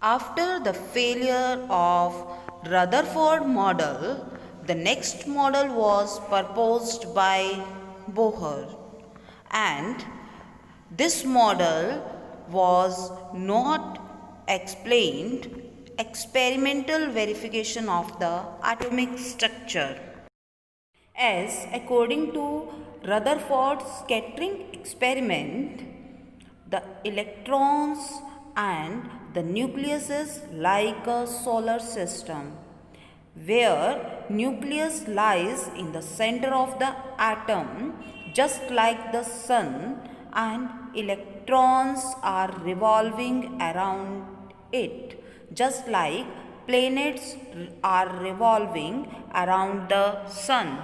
After the failure of Rutherford model, the next model was proposed by Bohr, and this model was not explained experimental verification of the atomic structure. As according to Rutherford's scattering experiment, the electrons and the nucleus is like a solar system, where nucleus lies in the center of the atom just like the sun, and electrons are revolving around it just like planets are revolving around the sun.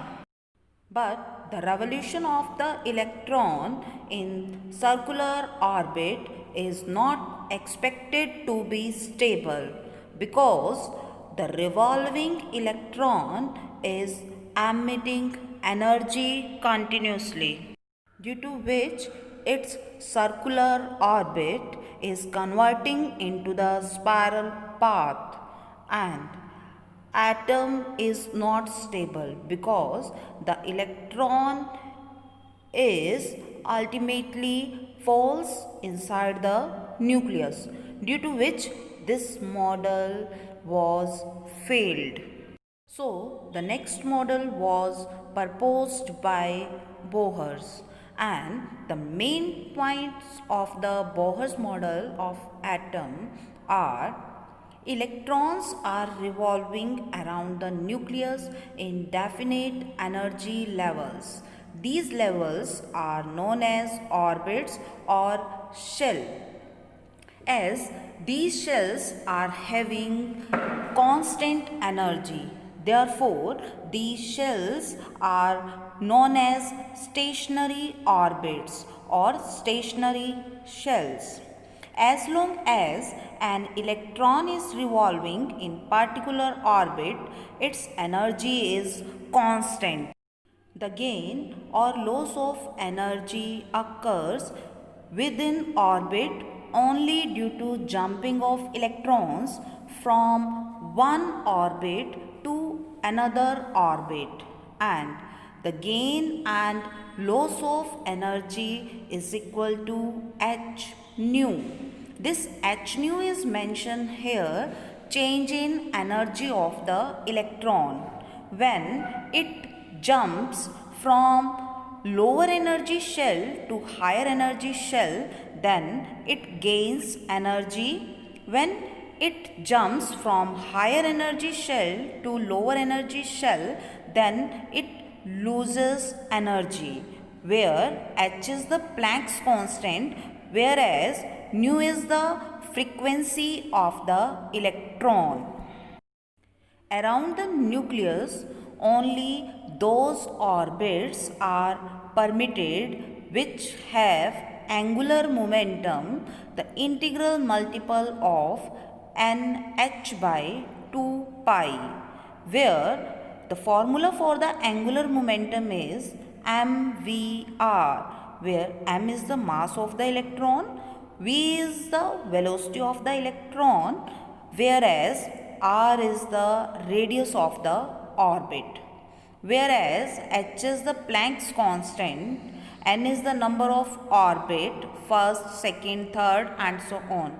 But the revolution of the electron in circular orbit is not expected to be stable, because the revolving electron is emitting energy continuously, due to which its circular orbit is converting into the spiral path, and atom is not stable because the electron is ultimately falls inside the nucleus, due to which this model was failed. So the next model was proposed by Bohr's, and the main points of the Bohr's model of atom are: electrons are revolving around the nucleus in definite energy levels. These levels are known as orbits or shell, as these shells are having constant energy. Therefore, these shells are known as stationary orbits or stationary shells. As long as an electron is revolving in particular orbit, its energy is constant. The gain or loss of energy occurs within orbit only due to jumping of electrons from one orbit to another orbit, and the gain and loss of energy is equal to h nu. This h nu is mentioned here, change in energy of the electron when it jumps from lower energy shell to higher energy shell. Then it gains energy. When it jumps from higher energy shell to lower energy shell, then it loses energy, where h is the Planck's constant, whereas nu is the frequency of the electron. Around the nucleus, only those orbits are permitted which have angular momentum, the integral multiple of nh by 2 pi, where the formula for the angular momentum is mvr, where m is the mass of the electron, v is the velocity of the electron, whereas r is the radius of the orbit. Whereas h is the Planck's constant, n is the number of orbit, first, second, third and so on.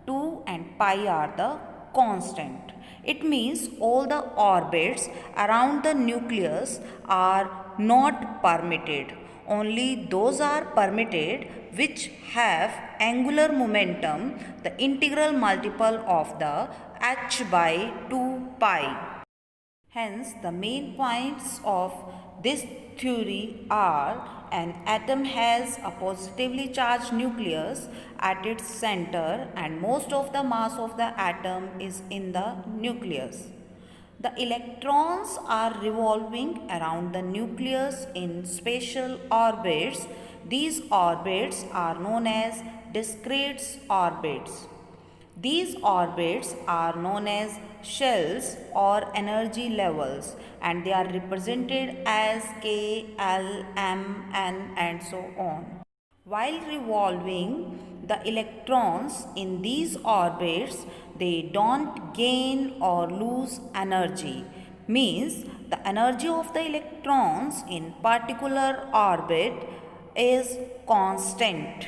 2 and pi are the constant. It means all the orbits around the nucleus are not permitted. Only those are permitted which have angular momentum, the integral multiple of the h by 2 pi. Hence, the main points of this theory are: an atom has a positively charged nucleus at its center, and most of the mass of the atom is in the nucleus. The electrons are revolving around the nucleus in spatial orbits. These orbits are known as discrete orbits. These orbits are known as shells or energy levels, and they are represented as K, L, M, N and so on. While revolving, the electrons in these orbits, they don't gain or lose energy. Means the energy of the electrons in particular orbit is constant.